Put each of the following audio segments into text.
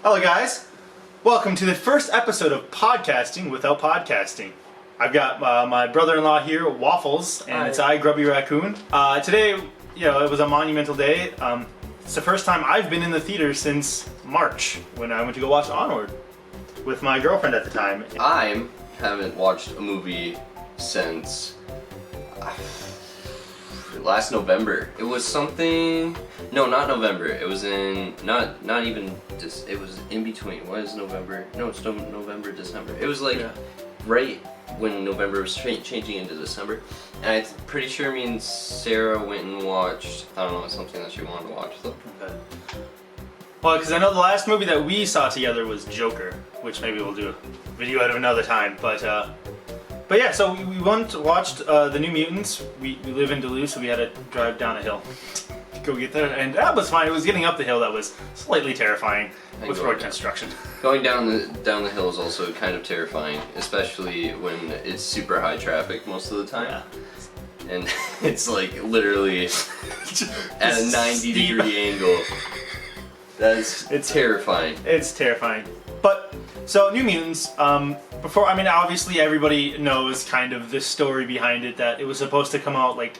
Hello guys, welcome to the first episode of Podcasting Without Podcasting. I've got my brother-in-law here, Waffles, and it's I, Grubby Raccoon. Today, it was a monumental day. It's the first time I've been in the theater since March, when I went to go watch Onward with my girlfriend at the time. I haven't watched a movie since last November. It was something. No, not November. It was in not even. It was in between. What is November? No, it's November, December. It was right when November was changing into December, and I'm pretty sure me and Sarah went and watched. I don't know, something that she wanted to watch though. Okay. Well, because I know the last movie that we saw together was Joker, which maybe we'll do a video out of another time. But yeah, so we watched the New Mutants. We live in Duluth, so we had to drive down a hill to go get there, and that was fine. It was getting up the hill that was slightly terrifying with road construction. Going down the hill is also kind of terrifying, especially when it's super high traffic most of the time. Yeah. And it's like literally at a 90-degree angle. It's terrifying. It's terrifying. But so New Mutants. Obviously everybody knows kind of the story behind it, that it was supposed to come out like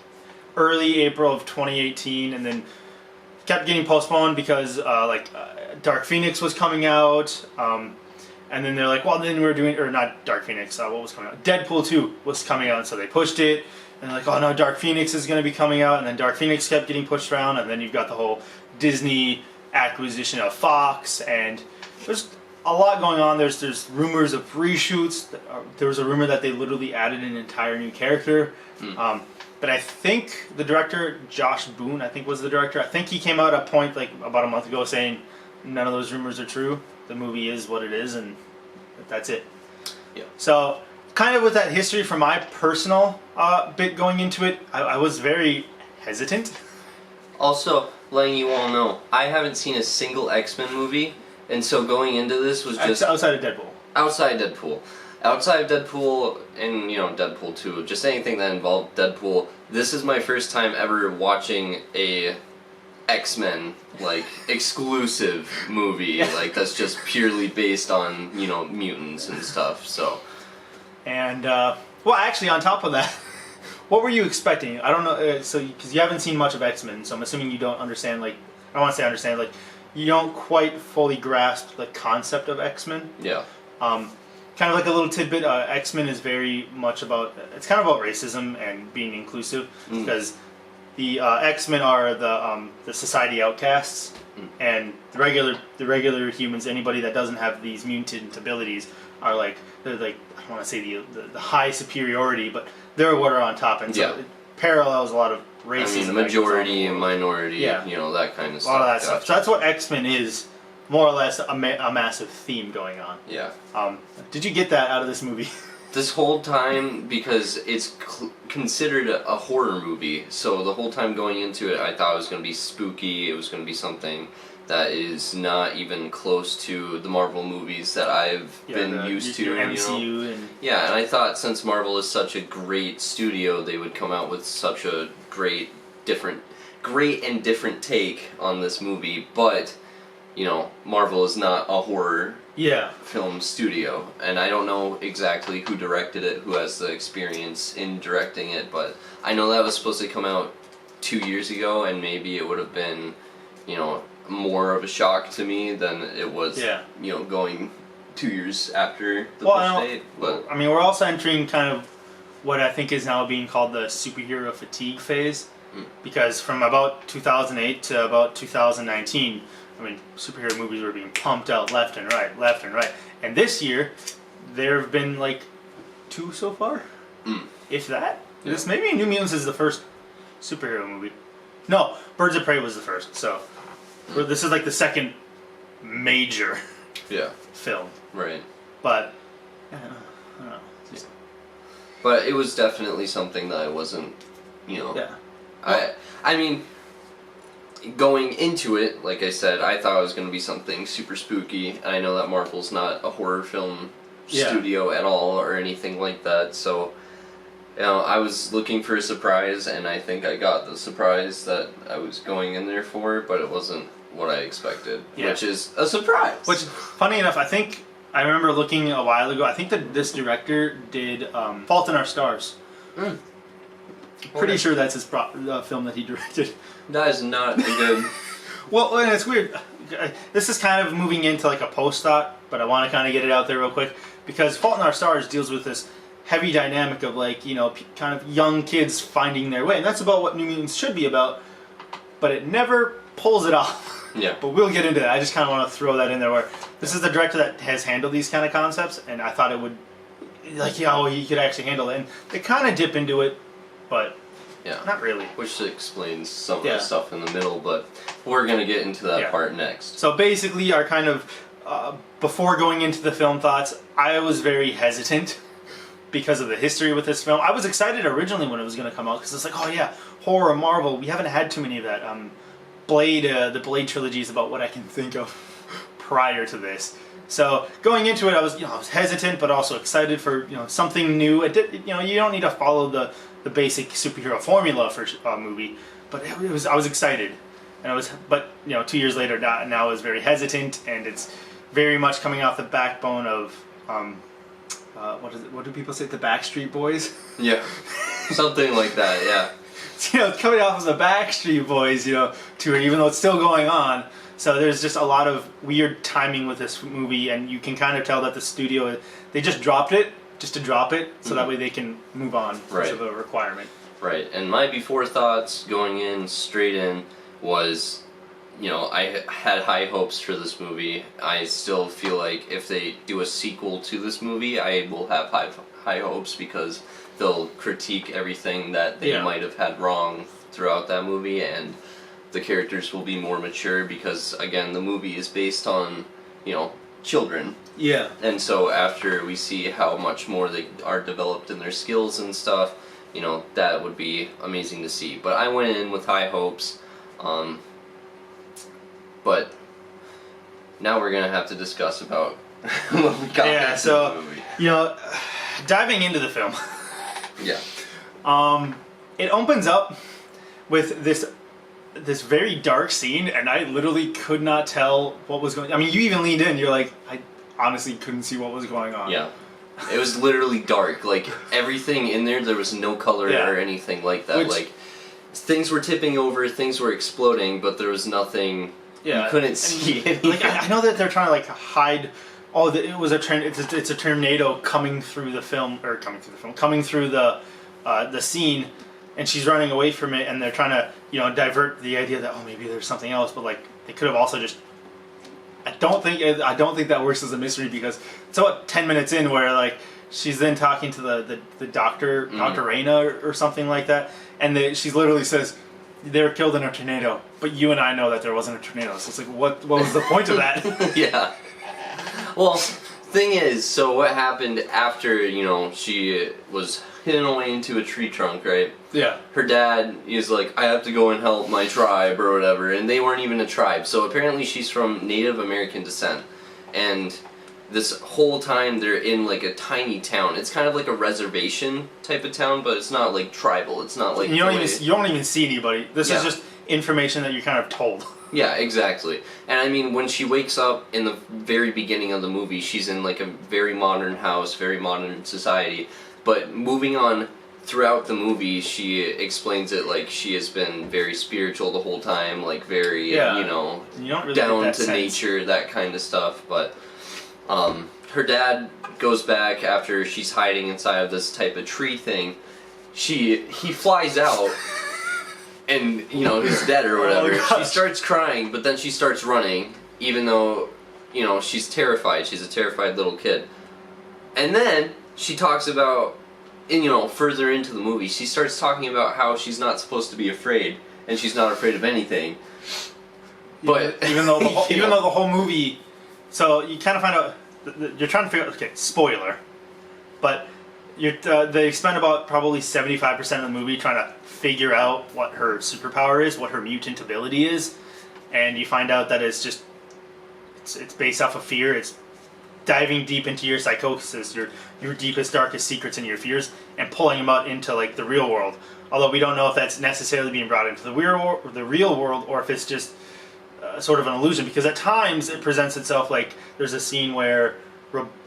early April of 2018, and then kept getting postponed because Dark Phoenix was coming out, and then they're like, well, then we're doing, or not Dark Phoenix, what was coming out? Deadpool 2 was coming out, so they pushed it, and they're like, oh no, Dark Phoenix is going to be coming out, and then Dark Phoenix kept getting pushed around, and then you've got the whole Disney acquisition of Fox, and there's a lot going on. There's rumors of reshoots. There was a rumor that they literally added an entire new character. But I think the director, Josh Boone, I think was the director. I think he came out at a point like about a month ago saying none of those rumors are true. The movie is what it is, and that's it. Yeah. So kind of with that history from my personal bit going into it, I was very hesitant. Also, letting you all know, I haven't seen a single X-Men movie, and so going into this was just outside of Deadpool. Outside of Deadpool and, Deadpool 2, just anything that involved Deadpool, this is my first time ever watching a X-Men, exclusive movie, that's just purely based on, mutants and stuff, so. And, actually, on top of that, what were you expecting? I don't know, because you haven't seen much of X-Men, so I'm assuming you don't understand, I don't want to say understand, you don't quite fully grasp the concept of X-Men. Yeah. Kind of like a little tidbit, X-Men is very much about, it's kind of about racism and being inclusive, because the X-Men are the society outcasts, and the regular humans, anybody that doesn't have these mutant abilities, are they're I don't want to say the high superiority, but they're what are on top, and so it parallels a lot of racism. The majority and minority, that kind of stuff. A lot of that stuff. So that's what X-Men is. More or less a massive theme going on. Yeah. Did you get that out of this movie? This whole time, because it's considered a horror movie, so the whole time going into it, I thought it was going to be spooky, it was going to be something that is not even close to the Marvel movies that I've been used to. MCU and yeah, and I thought since Marvel is such a great studio, they would come out with such a great and different take on this movie, but Marvel is not a horror film studio, and I don't know exactly who directed it, who has the experience in directing it, but I know that was supposed to come out 2 years ago, and maybe it would have been, more of a shock to me than it was, going 2 years after the push date. But we're also entering kind of what I think is now being called the superhero fatigue phase, because from about 2008 to about 2019, superhero movies were being pumped out left and right. And this year, there have been 2 so far, if that. Yeah. Maybe New Mutants is the first superhero movie. No, Birds of Prey was the first. So this is the second major film. Right. But I don't know. But it was definitely something that I wasn't, going into it, like I said, I thought it was going to be something super spooky, and I know that Marvel's not a horror film studio at all or anything like that, so I was looking for a surprise, and I think I got the surprise that I was going in there for, but it wasn't what I expected, Yeah. which is a surprise. Which, funny enough, I remember looking a while ago. I think that this director did Fault in Our Stars. Pretty sure that's his film that he directed. That is not a good. Well, and it's weird. This is kind of moving into like a post thought, but I want to kind of get it out there real quick because Fault in Our Stars deals with this heavy dynamic of like, you know, kind of young kids finding their way, and that's about what New Mutants should be about. But it never pulls it off. Yeah. But we'll get into that. I just kind of want to throw that in there where this is the director that has handled these kind of concepts, and I thought it would, like, you know, he could actually handle it. And they kind of dip into it, but Yeah. not really. Which explains some of the stuff in the middle, but we're going to get into that part next. So basically, our kind of, before going into the film thoughts, I was very hesitant because of the history with this film. I was excited originally when it was going to come out because it's like, oh yeah, horror, Marvel. We haven't had too many of that. Blade, the Blade trilogy is about what I can think of prior to this. So going into it, I was hesitant, but also excited for something new. It did, you don't need to follow the basic superhero formula for a movie, but I was excited, and but 2 years later now I was very hesitant, and it's very much coming off the backbone of what do people say, the Backstreet Boys? Yeah, something like that. Yeah. It's coming off of the Backstreet Boys, tour, even though it's still going on. So there's just a lot of weird timing with this movie, and you can kind of tell that the studio, they just dropped it just to drop it, so that way they can move on because of a requirement. Right, and my before thoughts going in, straight in, was, I had high hopes for this movie. I still feel like if they do a sequel to this movie, I will have high hopes because they'll critique everything that they might have had wrong throughout that movie, and the characters will be more mature because, again, the movie is based on, children. Yeah. And so after we see how much more they are developed in their skills and stuff, that would be amazing to see. But I went in with high hopes, but now we're going to have to discuss about what we got into the movie. Diving into the film. Yeah. It opens up with this very dark scene, and I literally could not tell what was going on. I mean, you even leaned in, you're like, I honestly couldn't see what was going on. Yeah. It was literally dark. Like, everything in there was no color or anything like that. Like, things were tipping over, things were exploding, but there was nothing, you couldn't see anything. Like, I know that they're trying to, like, hide, it's a tornado coming through the scene, and she's running away from it, and they're trying to, divert the idea that, maybe there's something else, but, like, they could have also just... I don't think that works as a mystery because it's about 10 minutes in where, like, she's then talking to the doctor, Dr. Reyna or something like that, and she literally says, they were killed in a tornado, but you and I know that there wasn't a tornado, so it's like, what was the point of that? Yeah. Well, thing is, so what happened after, she was hidden away into a tree trunk, right? Yeah. Her dad is like, I have to go and help my tribe or whatever, and they weren't even a tribe. So apparently she's from Native American descent. And this whole time they're in like a tiny town. It's kind of like a reservation type of town, but it's not like tribal. It's not like... You don't even see anybody. This is just information that you're kind of told. Yeah, exactly. And I mean, when she wakes up in the very beginning of the movie, she's in like a very modern house, very modern society. But moving on throughout the movie, she explains it like she has been very spiritual the whole time, like very, you don't really down to nature, that kind of stuff. But her dad goes back after she's hiding inside of this type of tree thing. He flies out. And, he's dead or whatever. She starts crying, but then she starts running, even though, she's terrified. She's a terrified little kid. And then she talks about, and, further into the movie, she starts talking about how she's not supposed to be afraid, and she's not afraid of anything. But even though the whole movie, so you kind of find out, you're trying to figure out, okay, spoiler, but they spend about probably 75% of the movie trying to figure out what her superpower is, what her mutant ability is, and you find out that it's based off of fear. It's diving deep into your psychosis, your deepest, darkest secrets and your fears, and pulling them out into like the real world. Although we don't know if that's necessarily being brought into the real world, or if it's just sort of an illusion, because at times it presents itself like there's a scene where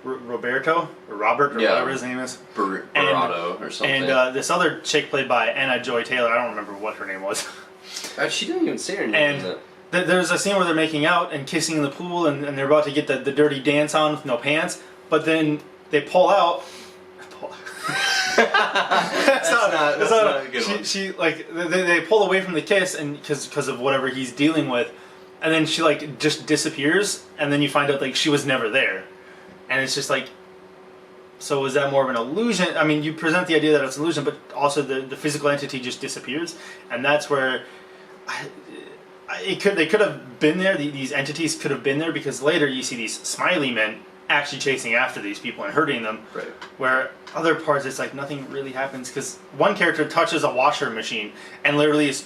Roberto or Robert or whatever his name is, Barato or something, and this other chick played by Anna Joy Taylor, I don't remember what her name was. She didn't even say her name. And there's a scene where they're making out and kissing in the pool, and they're about to get the dirty dance on with no pants, but then they pull out. That's not a good one. She like they pull away from the kiss, and because of whatever he's dealing with, and then she like just disappears, and then you find out like she was never there, and it's just like, so was that more of an illusion? I mean, you present the idea that it's an illusion, but also the physical entity just disappears, and that's where they could have been there. These entities could have been there, because later you see these smiley men actually chasing after these people and hurting them. Right. Where other parts, it's like nothing really happens, because one character touches a washer machine and literally is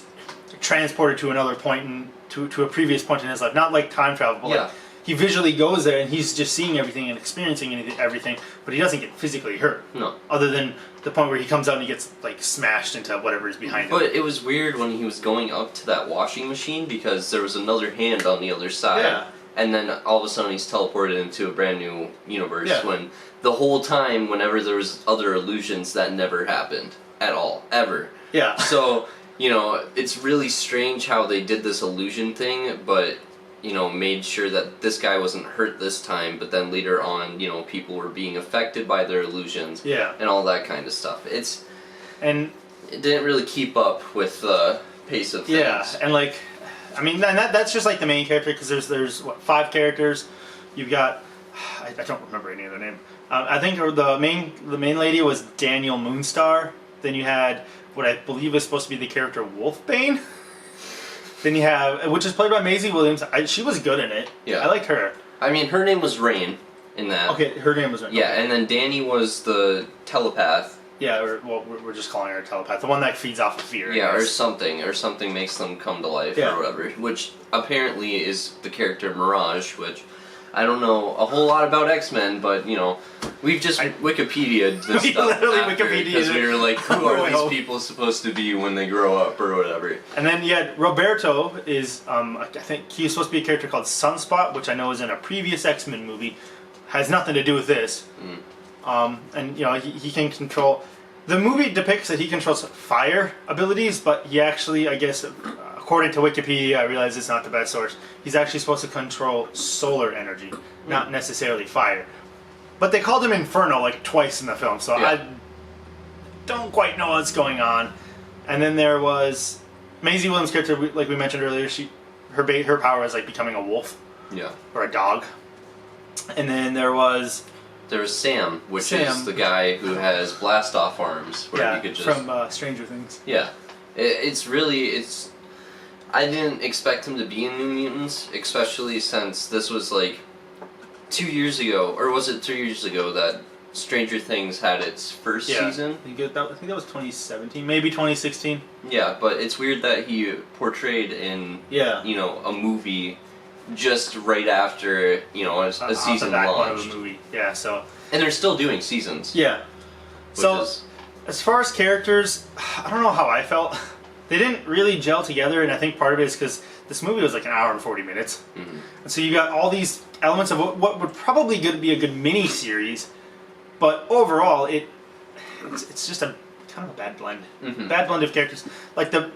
transported to another point to a previous point in his life. Not like time travel, but like he visually goes there and he's just seeing everything and experiencing everything, but he doesn't get physically hurt. No. Other than the point where he comes out and he gets like smashed into whatever is behind him. But it was weird when he was going up to that washing machine, because there was another hand on the other side. Yeah. And then all of a sudden he's teleported into a brand new universe, when the whole time, whenever there was other illusions, that never happened at all, ever. Yeah. So, you know, it's really strange how they did this illusion thing, but, you know, made sure that this guy wasn't hurt this time, but then later on, you know, people were being affected by their illusions. Yeah. And all that kind of stuff. It didn't really keep up with the pace of things. Yeah, and like, I mean, and that's just like the main character, because there's what, 5 characters. You've got, I don't remember any of their name. I think the main lady was Daniel Moonstar. Then you had what I believe is supposed to be the character Wolfbane. Then you have, which is played by Maisie Williams. She was good in it. Yeah, I liked her. I mean, her name was Rain in that. Okay, her name was Rain. Yeah, okay. and then Danny was the telepath. Yeah, we're just calling her a telepath. The one that feeds off of fear. Yeah, or something makes them come to life or whatever. Which apparently is the character Mirage, which I don't know a whole lot about X-Men, but you know, we've just Wikipedia'd this we stuff literally after, because we were like, who are these people supposed to be when they grow up or whatever. And then Roberto is I think he's supposed to be a character called Sunspot, which I know is in a previous X-Men movie. Has nothing to do with this. And you know, he can control. The movie depicts that he controls fire abilities, but he actually, I guess, according to Wikipedia, I realize it's not the best source, he's actually supposed to control solar energy, not necessarily fire. But they called him Inferno like twice in the film, so I don't quite know what's going on. And then there was Maisie Williams' character, like we mentioned earlier. Her power is like becoming a wolf, or a dog. And then there was Sam, which is the guy who has blast-off arms, where he could just from Stranger Things. Yeah, it's I didn't expect him to be in New Mutants, especially since this was like 2 years ago, or was it 3 years ago that Stranger Things had its first season? I think that was 2017, maybe 2016. Yeah, but it's weird that he portrayed in you know, a movie just right after, you know, a season launched. Of a movie. Yeah, so. And they're still doing seasons. Yeah. So, as far as characters, I don't know how I felt. They didn't really gel together, and I think part of it is because this movie was like an hour and 40 minutes. And so you got all these elements of what would probably be a good mini-series, but overall, it's just a kind of a bad blend. Bad blend of characters. Like the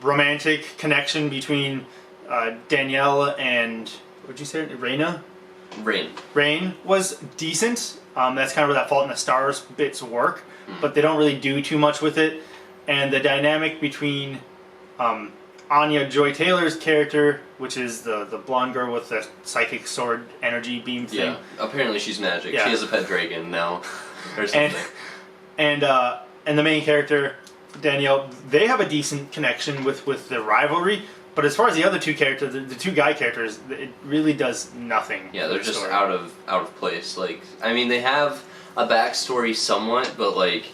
romantic connection between Danielle and, what'd you say, Rain was decent. That's kind of where that Fault in the Stars bits work, but they don't really do too much with it. And the dynamic between Anya Joy Taylor's character, which is the blonde girl with the psychic sword energy beam thing. Yeah, apparently she's magic. Yeah. She has a pet dragon now, or something. And the main character, Danielle, they have a decent connection with the rivalry. But as far as the other two characters, the two guy characters, it really does nothing. Yeah, they're just out of place. Like, I mean, they have a backstory somewhat, but like,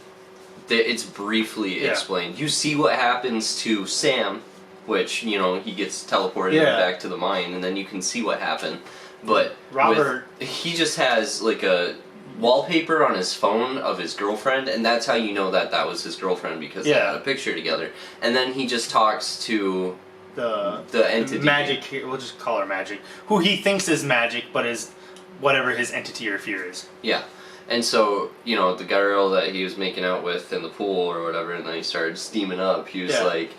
it's briefly explained. You see what happens to Sam, which, you know, he gets teleported back to the mine, and then you can see what happened. But Robert, he just has like a wallpaper on his phone of his girlfriend, and that's how you know that was his girlfriend, because they had a picture together. And then he just talks to the entity. Magic, we'll just call her Magic, who he thinks is magic, but is whatever his entity or fear is. Yeah. And so, you know, the girl that he was making out with in the pool or whatever, and then he started steaming up, he was like,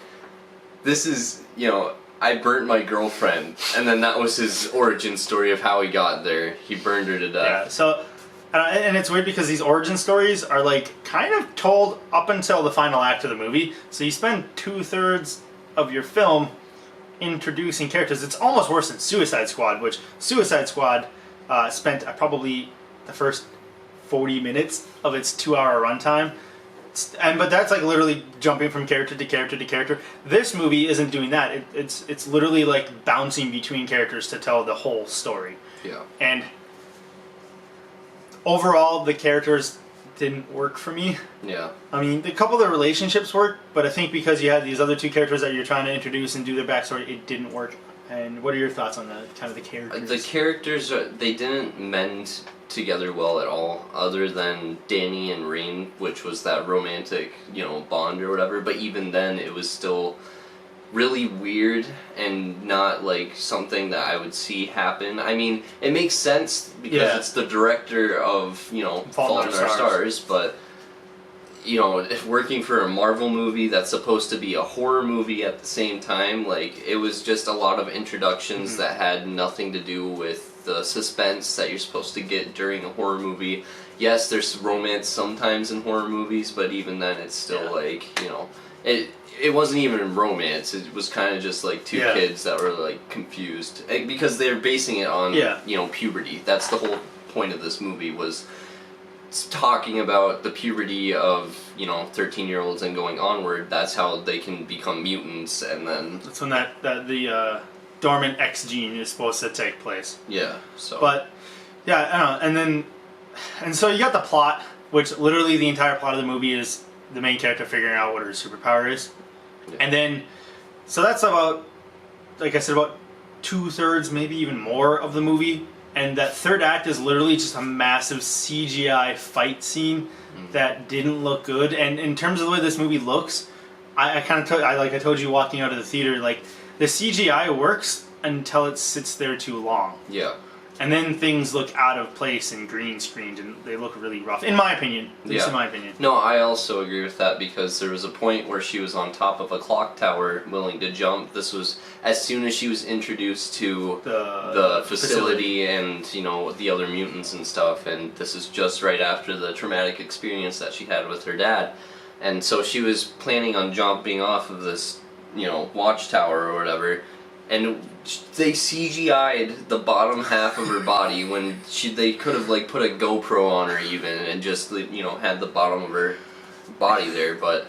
this is, you know, I burnt my girlfriend. And then that was his origin story of how he got there. He burned her to death. Yeah, so, and it's weird because these origin stories are, like, kind of told up until the final act of the movie. So you spend 2/3 of your film introducing characters. It's almost worse than Suicide Squad, which Suicide Squad spent probably the first 40 minutes of its 2-hour runtime, but that's like literally jumping from character to character to character. This movie isn't doing that. It's literally like bouncing between characters to tell the whole story. Yeah. And overall, the characters didn't work for me. Yeah. I mean, a couple of the relationships worked, but I think because you had these other two characters that you're trying to introduce and do their backstory, it didn't work. And what are your thoughts on that? Kind of the characters. The characters they didn't mend together well at all, other than Danny and Rain, which was that romantic, you know, bond or whatever. But even then, it was still really weird and not like something that I would see happen. I mean, it makes sense because it's the director of, you know, Fault in Our Stars, but you know, if working for a Marvel movie that's supposed to be a horror movie at the same time, like, it was just a lot of introductions that had nothing to do with the suspense that you're supposed to get during a horror movie. Yes, there's romance sometimes in horror movies, but even then it's still like, you know, it wasn't even romance. It was kind of just like two kids that were like confused because they're basing it on you know, puberty. That's the whole point of this movie, was talking about the puberty of, you know, 13-year-olds and going onward. That's how they can become mutants, and then that's when the dormant X gene is supposed to take place. Yeah. So. But yeah, I don't know. And so you got the plot, which literally the entire plot of the movie is the main character figuring out what her superpower is, and then so that's about, like I said, about 2/3, maybe even more of the movie. And that third act is literally just a massive CGI fight scene that didn't look good. And in terms of the way this movie looks, I told you walking out of the theater, like, the CGI works until it sits there too long. Yeah. And then things look out of place and green screened, and they look really rough. In my opinion. At least in my opinion. No, I also agree with that, because there was a point where she was on top of a clock tower willing to jump. This was as soon as she was introduced to the facility and, you know, the other mutants and stuff, and this is just right after the traumatic experience that she had with her dad. And so she was planning on jumping off of this, you know, watchtower or whatever, and they CGI'd the bottom half of her body when they could have like put a GoPro on her even and just, you know, had the bottom of her body there. But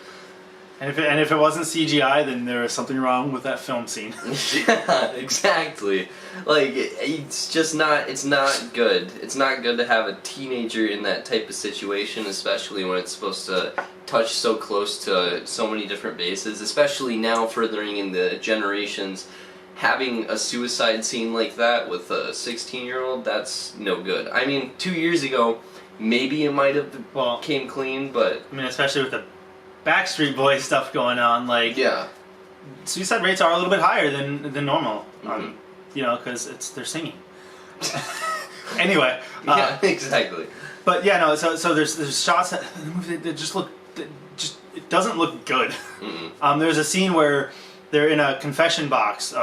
and if it wasn't CGI, then there was something wrong with that film scene. Yeah, exactly. Like, it's just not. It's not good. It's not good to have a teenager in that type of situation, especially when it's supposed to touch so close to so many different bases. Especially now, furthering in the generations. Having a suicide scene like that with a 16-year-old, that's no good. I mean, 2 years ago, maybe it might have came clean, but I mean, especially with the Backstreet Boys stuff going on, like, suicide rates are a little bit higher than normal. You know, because they're singing. Anyway. Yeah, exactly. But yeah, no. So there's shots that just look it doesn't look good. There's a scene where they're in a confession box.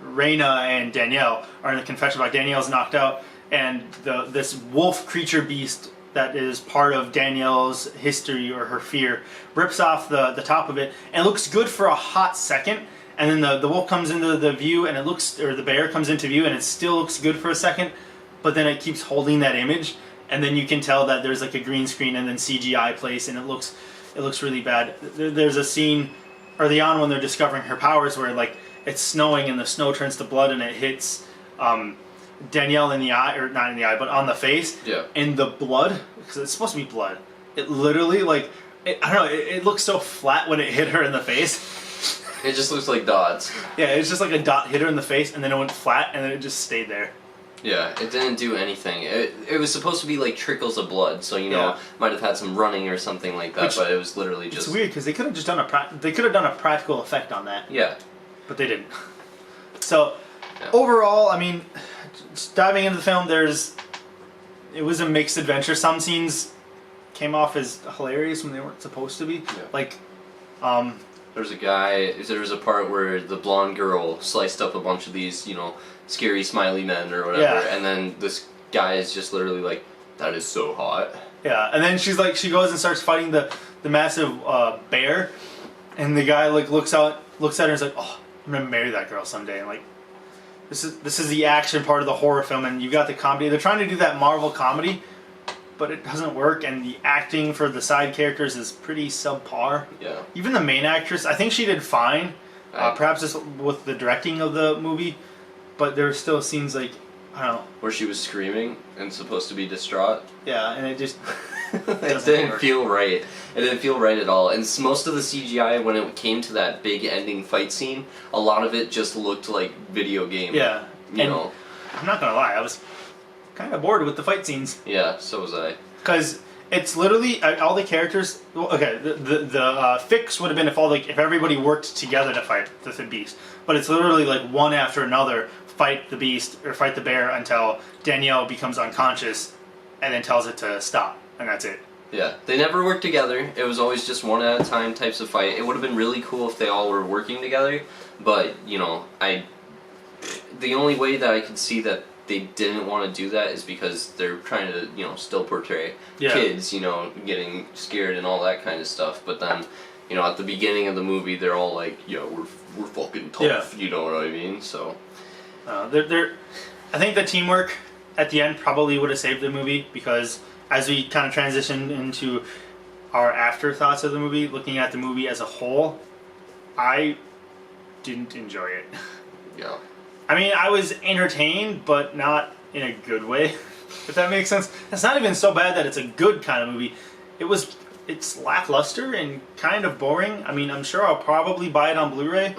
Raina and Danielle are in the confession box. Danielle's knocked out, and this wolf creature beast that is part of Danielle's history or her fear rips off the top of it, and it looks good for a hot second. And then the wolf comes into the view, and the bear comes into view, and it still looks good for a second, but then it keeps holding that image, and then you can tell that there's like a green screen and then CGI place, and it looks really bad. There's a scene early on when they're discovering her powers where, like, it's snowing and the snow turns to blood and it hits Danielle in the eye, or not in the eye, but on the face. Yeah. And the blood, because it's supposed to be blood, it literally, like, I don't know, it looks so flat when it hit her in the face. It just looks like dots. Yeah, it's just like a dot hit her in the face, and then it went flat, and then it just stayed there. Yeah, it didn't do anything. It was supposed to be like trickles of blood, so, you know, might have had some running or something like that, but it was literally just... It's weird, because they could have just done a practical effect on that. Yeah. but they didn't. So, Yeah. overall, I mean, just diving into the film, it was a mixed adventure. Some scenes came off as hilarious when they weren't supposed to be. Yeah. Like, There's a part where the blonde girl sliced up a bunch of these, scary smiley men or whatever, Yeah. and then this guy is just literally like, that is so hot. yeah, and then she goes and starts fighting the massive bear, and the guy like looks at her and is like, oh, I'm gonna marry that girl someday. And like, this is the action part of the horror film, and you've got the comedy. They're trying to do that Marvel comedy, but it doesn't work, and the acting for the side characters is pretty subpar. Yeah. Even the main actress, I think she did fine. Perhaps just with the directing of the movie, but there still scenes like, I don't know. Where she was screaming and supposed to be distraught. Yeah, and it just It didn't feel right. It didn't feel right at all. And most of the CGI, when it came to that big ending fight scene, a lot of it just looked like video game. Yeah. You know. I'm not gonna lie, I was kind of bored with the fight scenes. Yeah, so was I. Because it's literally all the characters. Well, okay, the fix would have been if everybody worked together to fight the beast, but it's literally like one after another fight the beast or fight the bear until Danielle becomes unconscious, and then tells it to stop, and that's it. Yeah, they never worked together. It was always just one at a time types of fight. It would have been really cool if they all were working together, but the only way that I could see that they didn't want to do that is because they're trying to, still portray kids, getting scared and all that kind of stuff. But then, at the beginning of the movie, they're all like, "Yeah, we're fucking tough." Yeah. You know what I mean? So, I think the teamwork at the end probably would have saved the movie, because as we kind of transitioned into our afterthoughts of the movie, looking at the movie as a whole, I didn't enjoy it. yeah. I mean, I was entertained, but not in a good way, if that makes sense. It's not even so bad that it's a good kind of movie. It's lackluster and kind of boring. I mean, I'm sure I'll probably buy it on Blu-ray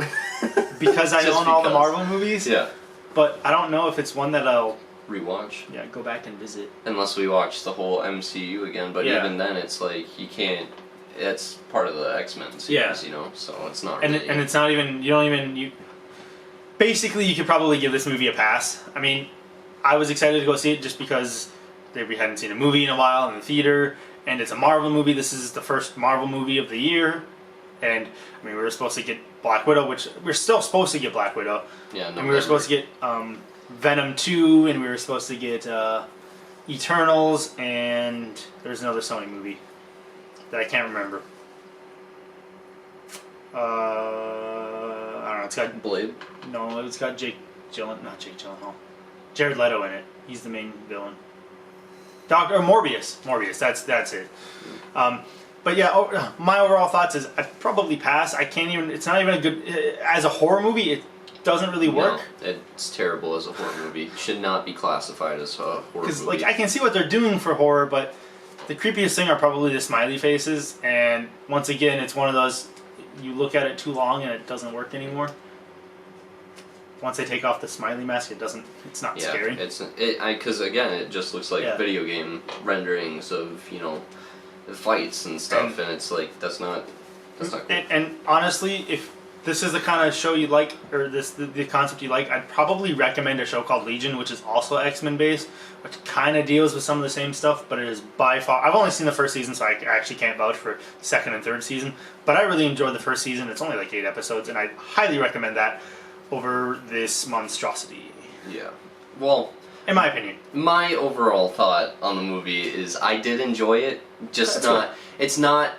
because I own all the Marvel movies. Yeah. But I don't know if it's one that I'll rewatch. Yeah, go back and visit. Unless we watch the whole MCU again, but even then, it's like you can't. It's part of the X-Men series, so it's not. And really... and it's not even. Basically, you could probably give this movie a pass. I mean, I was excited to go see it just because we hadn't seen a movie in a while in the theater, and it's a Marvel movie. This is the first Marvel movie of the year, and I mean, we were supposed to get Black Widow, which we're still supposed to get Black Widow. Yeah, and we were supposed to get Venom 2, and we were supposed to get Eternals, and there's another Sony movie that I can't remember. I don't know. It's got Blade. No, it's got not Jake Gyllenhaal. Jared Leto in it. He's the main villain. Morbius. Morbius. That's it. But yeah, my overall thoughts is I'd probably pass. I can't even. It's not even a good as a horror movie. It doesn't really work. No, it's terrible as a horror movie. It should not be classified as a horror movie. Because I can see what they're doing for horror, but the creepiest thing are probably the smiley faces. And once again, it's one of those. You look at it too long and it doesn't work anymore. Once they take off the smiley mask, it's not scary. Because again, it just looks like video game renderings of the fights and stuff, and it's like that's not cool. And honestly, if this is the kind of show you like, or the concept you like, I'd probably recommend a show called Legion, which is also X-Men based, which kind of deals with some of the same stuff, but it is by far. I've only seen the first season, so I actually can't vouch for the second and third season. But I really enjoyed the first season. It's only like 8 episodes, and I highly recommend that over this monstrosity. Yeah. Well, in my opinion, my overall thought on the movie is I did enjoy it. It's not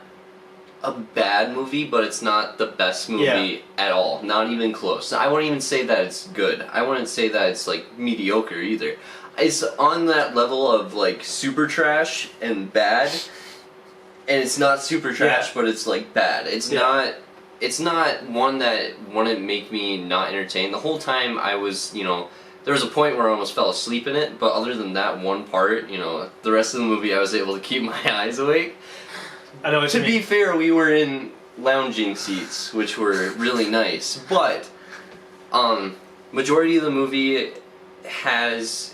a bad movie, but it's not the best movie at all. Not even close. I wouldn't even say that it's good. I wouldn't say that it's like mediocre either. It's on that level of like super trash and bad, and it's not super trash, but it's like bad. It's not. It's not one that wouldn't make me not entertained. The whole time I was, there was a point where I almost fell asleep in it, but other than that one part, the rest of the movie I was able to keep my eyes awake. I know what you mean. To be fair, we were in lounging seats, which were really nice, but majority of the movie has,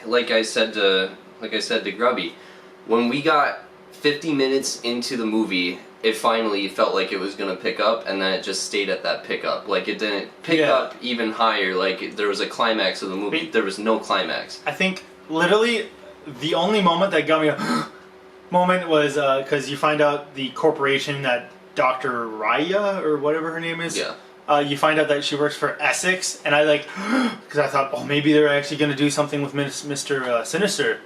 like I said to Grubby, when we got 50 minutes into the movie it finally felt like it was going to pick up, and then it just stayed at that pickup. Like, it didn't pick up even higher. Like, there was a climax of the movie. There was no climax. I think, literally, the only moment that got me a moment was because you find out the corporation that Dr. Raya, or whatever her name is, you find out that she works for Essex, and I because I thought, oh, maybe they're actually going to do something with Mr. Sinister.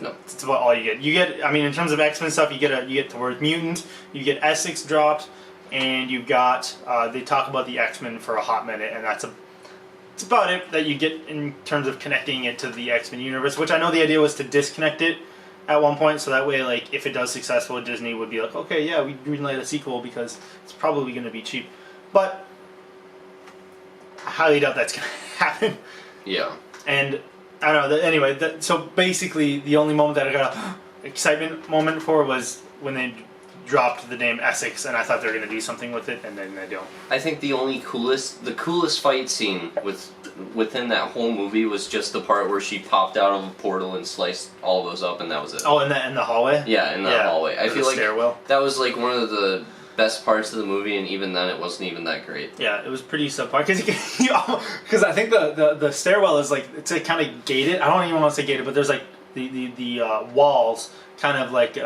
No, that's about all you get. You get, I mean, in terms of X-Men stuff, you get the word mutant, you get Essex dropped, and you've got they talk about the X-Men for a hot minute, and that's about it that you get in terms of connecting it to the X-Men universe. Which I know the idea was to disconnect it at one point, so that way, like, if it does successful, Disney would be like, okay, yeah, we greenlight a sequel because it's probably going to be cheap, but I highly doubt that's going to happen. Yeah, and. I don't know. Anyway, so basically, the only moment that I got an excitement moment for was when they dropped the name Essex, and I thought they were going to do something with it, and then they don't. I think the coolest fight scene within that whole movie was just the part where she popped out of a portal and sliced all those up, and that was it. Oh, in the hallway? Yeah, in the hallway. I feel like stairwell. That was like one of the best parts of the movie, and even then it wasn't even that great. Yeah, it was pretty subpar because I think the stairwell is like, it's like kind of gated. I don't even want to say gated, but there's like the walls kind of like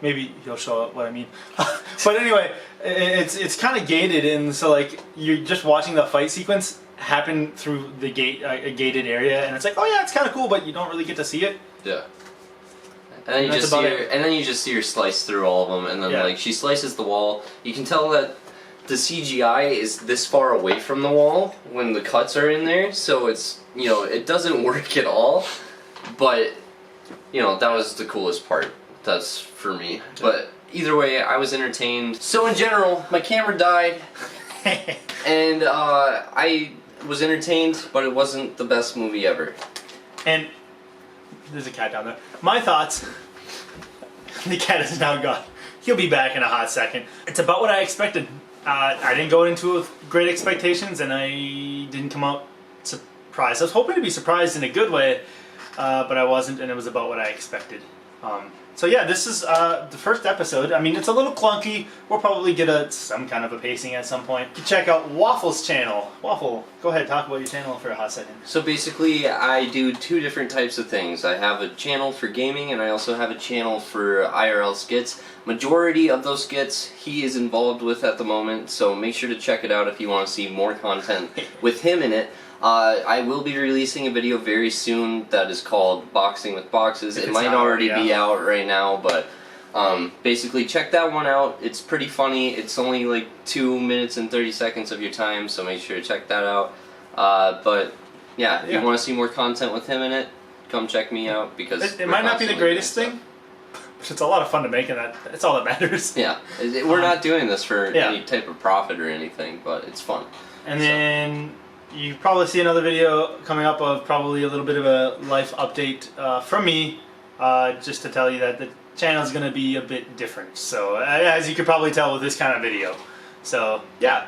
maybe he'll show up what I mean. But anyway, it's kind of gated, and so like you're just watching the fight sequence happen through the a gated area, and it's like, oh yeah, it's kind of cool, but you don't really get to see it. Yeah. And then you just see her slice through all of them, and then like she slices the wall. You can tell that the CGI is this far away from the wall when the cuts are in there, so it's, you know, it doesn't work at all. But, you know, that was the coolest part. That's for me. But either way, I was entertained. So in general, my camera died, and I was entertained, but it wasn't the best movie ever. And there's a cat down there. My thoughts. The cat is now gone. He'll be back in a hot second. It's about what I expected. I didn't go into with great expectations, and I didn't come out surprised. I was hoping to be surprised in a good way, but I wasn't, and it was about what I expected. So yeah, this is the first episode. I mean, it's a little clunky. We'll probably get some kind of a pacing at some point. You can check out Waffle's channel. Waffle, go ahead, talk about your channel for a hot second. So basically, I do two different types of things. I have a channel for gaming, and I also have a channel for IRL skits. Majority of those skits he is involved with at the moment, so make sure to check it out if you want to see more content with him in it. I will be releasing a video very soon that is called Boxing with Boxes. It might already be out right now, but basically check that one out. It's pretty funny. It's only like 2 minutes and 30 seconds of your time, so make sure to check that out. But yeah, if you want to see more content with him in it, come check me out, because it might not be the greatest thing, but it's a lot of fun to make, and that's all that matters. Yeah, we're not doing this for any type of profit or anything, but it's fun. And then you probably see another video coming up of probably a little bit of a life update from me, just to tell you that the channel is going to be a bit different. So as you could probably tell with this kind of video. So yeah,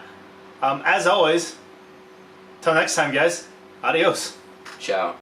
as always, till next time, guys. Adios. Ciao.